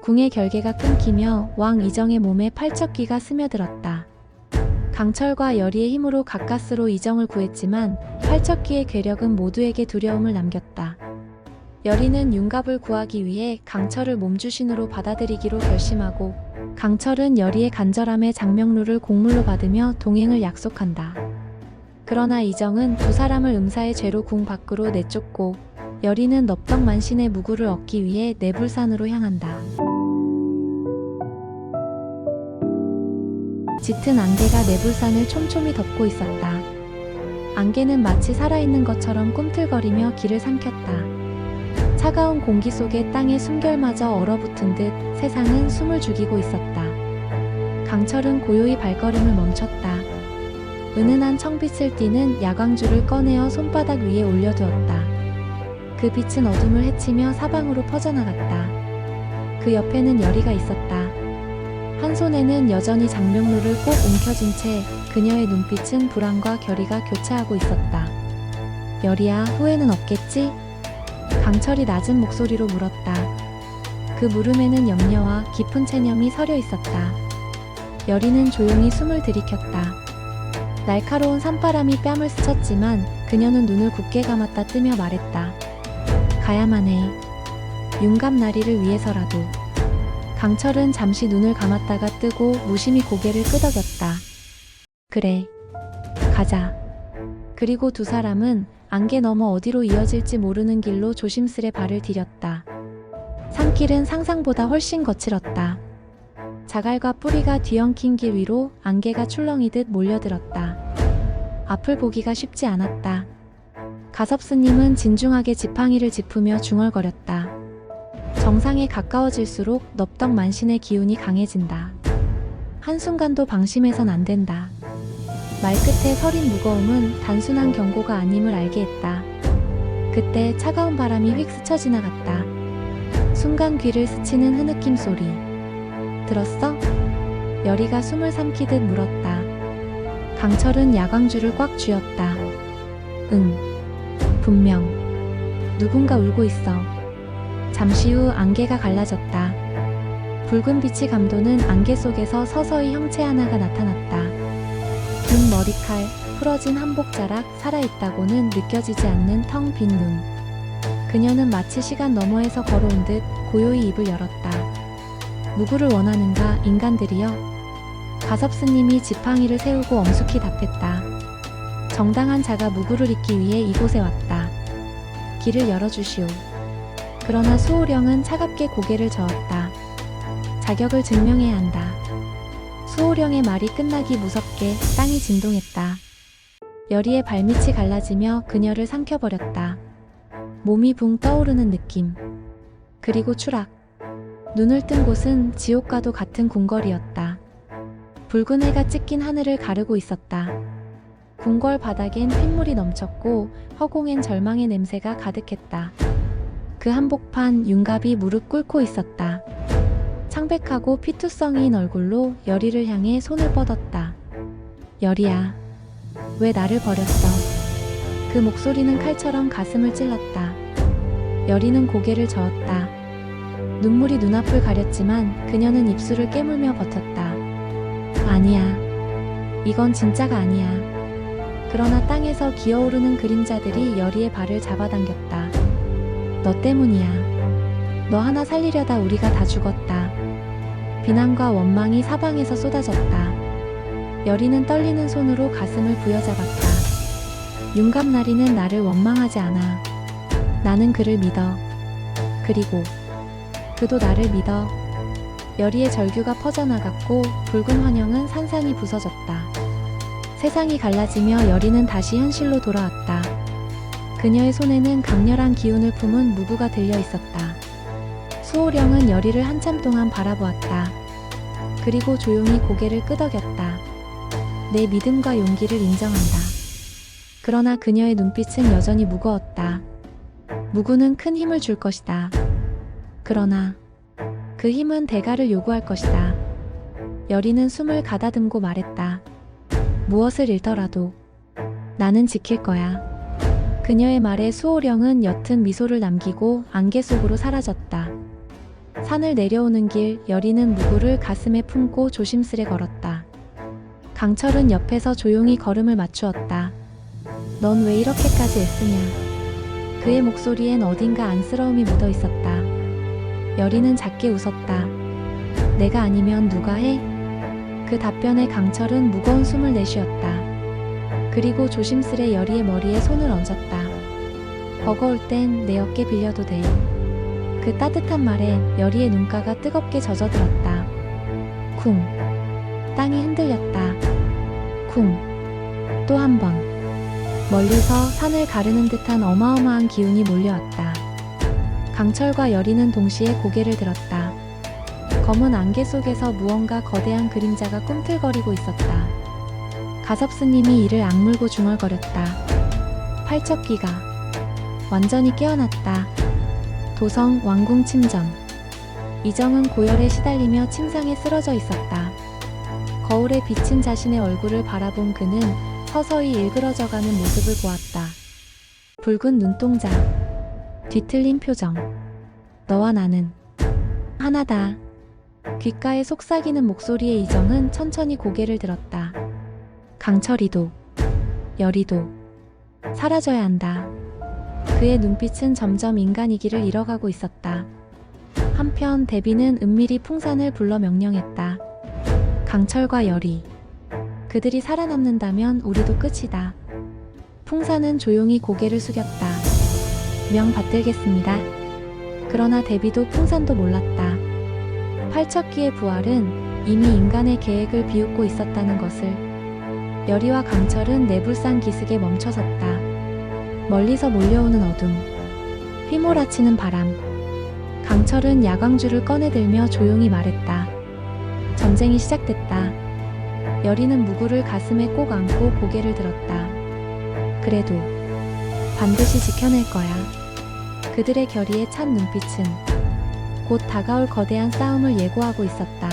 궁의 결계가 끊기며 왕 이정의 몸에 팔척귀가 스며들었다. 강철과 열의의 힘으로 가까스로 이정을 구했지만 팔척귀의 괴력은 모두에게 두려움을 남겼다. 열의는 윤갑을 구하기 위해 강철을 몸주신으로 받아들이기로 결심하고 강철은 열의의 간절함에 장명루를 공물로 받으며 동행을 약속한다. 그러나 이정은 두 사람을 음사의 죄로 궁 밖으로 내쫓고 열의는 넙덕만신의 무구를 얻기 위해 내불산으로 향한다. 짙은 안개가 내불산을 촘촘히 덮고 있었다. 안개는 마치 살아있는 것처럼 꿈틀거리며 길을 삼켰다. 차가운 공기 속에 땅의 숨결마저 얼어붙은 듯 세상은 숨을 죽이고 있었다. 강철은 고요히 발걸음을 멈췄다. 은은한 청빛을 띠는 야광줄을 꺼내어 손바닥 위에 올려두었다. 그 빛은 어둠을 헤치며 사방으로 퍼져나갔다. 그 옆에는 열의가 있었다. 한 손에는 여전히 장명루를 꼭 움켜쥔 채 그녀의 눈빛은 불안과 결의가 교차하고 있었다. 열의야, 후회는 없겠지? 강철이 낮은 목소리로 물었다. 그 물음에는 염려와 깊은 체념이 서려 있었다. 열의는 조용히 숨을 들이켰다. 날카로운 산바람이 뺨을 스쳤지만 그녀는 눈을 굳게 감았다 뜨며 말했다. 가야만 해. 윤갑나리를 위해서라도. 강철은 잠시 눈을 감았다가 뜨고 무심히 고개를 끄덕였다. 그래. 가자. 그리고 두 사람은 안개 너머 어디로 이어질지 모르는 길로 조심스레 발을 디뎠다. 산길은 상상보다 훨씬 거칠었다. 자갈과 뿌리가 뒤엉킨 길 위로 안개가 출렁이듯 몰려들었다. 앞을 보기가 쉽지 않았다. 가섭스님은 진중하게 지팡이를 짚으며 중얼거렸다. 정상에 가까워질수록 넙덕만신의 기운이 강해진다. 한순간도 방심해선 안 된다. 말끝의 서린 무거움은 단순한 경고가 아님을 알게 했다. 그때 차가운 바람이 휙 스쳐 지나갔다. 순간 귀를 스치는 흐느낌 소리. 들었어? 열의가 숨을 삼키듯 물었다. 강철은 야광줄을 꽉 쥐었다. 응. 분명. 누군가 울고 있어. 잠시 후 안개가 갈라졌다. 붉은 빛이 감도는 안개 속에서 서서히 형체 하나가 나타났다. 긴 머리칼, 풀어진 한복자락, 살아있다고는 느껴지지 않는 텅 빈 눈. 그녀는 마치 시간 너머에서 걸어온 듯 고요히 입을 열었다. 누구를 원하는가, 인간들이여? 가섭스님이 지팡이를 세우고 엄숙히 답했다. 정당한 자가 무구를 잇기 위해 이곳에 왔다. 길을 열어주시오. 그러나 수호령은 차갑게 고개를 저었다. 자격을 증명해야 한다. 수호령의 말이 끝나기 무섭게 땅이 진동했다. 열의의 발밑이 갈라지며 그녀를 삼켜버렸다. 몸이 붕 떠오르는 느낌. 그리고 추락. 눈을 뜬 곳은 지옥과도 같은 궁궐이었다. 붉은 해가 찢긴 하늘을 가르고 있었다. 궁궐 바닥엔 핏물이 넘쳤고 허공엔 절망의 냄새가 가득했다. 그 한복판 윤갑이 무릎 꿇고 있었다. 창백하고 피투성이인 얼굴로 열의를 향해 손을 뻗었다. 열의야, 왜 나를 버렸어? 그 목소리는 칼처럼 가슴을 찔렀다. 열의는 고개를 저었다. 눈물이 눈앞을 가렸지만 그녀는 입술을 깨물며 버텼다. 아니야. 이건 진짜가 아니야. 그러나 땅에서 기어오르는 그림자들이 열의의 발을 잡아당겼다. 너 때문이야. 너 하나 살리려다 우리가 다 죽었다. 비난과 원망이 사방에서 쏟아졌다. 열의는 떨리는 손으로 가슴을 부여잡았다. 윤갑나리는 나를 원망하지 않아. 나는 그를 믿어. 그리고 그도 나를 믿어. 열의의 절규가 퍼져나갔고 붉은 환영은 산산이 부서졌다. 세상이 갈라지며 열의는 다시 현실로 돌아왔다. 그녀의 손에는 강렬한 기운을 품은 무구가 들려 있었다. 수호령은 열의를 한참 동안 바라보았다. 그리고 조용히 고개를 끄덕였다. 내 믿음과 용기를 인정한다. 그러나 그녀의 눈빛은 여전히 무거웠다. 무구는 큰 힘을 줄 것이다. 그러나 그 힘은 대가를 요구할 것이다. 열의는 숨을 가다듬고 말했다. 무엇을 잃더라도 나는 지킬 거야. 그녀의 말에 수호령은 옅은 미소를 남기고 안개 속으로 사라졌다. 산을 내려오는 길, 여리는 무구를 가슴에 품고 조심스레 걸었다. 강철은 옆에서 조용히 걸음을 맞추었다. 넌 왜 이렇게까지 애쓰냐? 그의 목소리엔 어딘가 안쓰러움이 묻어 있었다. 여리는 작게 웃었다. 내가 아니면 누가 해? 그 답변에 강철은 무거운 숨을 내쉬었다. 그리고 조심스레 여리의 머리에 손을 얹었다. 버거울 땐 내 어깨 빌려도 돼. 그 따뜻한 말에 여리의 눈가가 뜨겁게 젖어들었다. 쿵. 땅이 흔들렸다. 쿵. 또 한 번. 멀리서 산을 가르는 듯한 어마어마한 기운이 몰려왔다. 강철과 여리는 동시에 고개를 들었다. 검은 안개 속에서 무언가 거대한 그림자가 꿈틀거리고 있었다. 가섭스님이 이를 악물고 중얼거렸다. 팔척귀가 완전히 깨어났다. 도성 왕궁 침전. 이정은 고열에 시달리며 침상에 쓰러져 있었다. 거울에 비친 자신의 얼굴을 바라본 그는 서서히 일그러져가는 모습을 보았다. 붉은 눈동자, 뒤틀린 표정. 너와 나는 하나다. 귓가에 속삭이는 목소리에 이정은 천천히 고개를 들었다. 강철이도, 여리도 사라져야 한다. 그의 눈빛은 점점 인간이기를 잃어가고 있었다. 한편 대비는 은밀히 풍산을 불러 명령했다. 강철과 여리, 그들이 살아남는다면 우리도 끝이다. 풍산은 조용히 고개를 숙였다. 명 받들겠습니다. 그러나 대비도 풍산도 몰랐다. 팔척귀의 부활은 이미 인간의 계획을 비웃고 있었다는 것을. 여리와 강철은 내불상 기슭에 멈춰섰다. 멀리서 몰려오는 어둠, 휘몰아치는 바람. 강철은 야광줄을 꺼내들며 조용히 말했다. 전쟁이 시작됐다. 여리는 무구를 가슴에 꼭 안고 고개를 들었다. 그래도 반드시 지켜낼 거야. 그들의 결의에 찬 눈빛은 곧 다가올 거대한 싸움을 예고하고 있었다.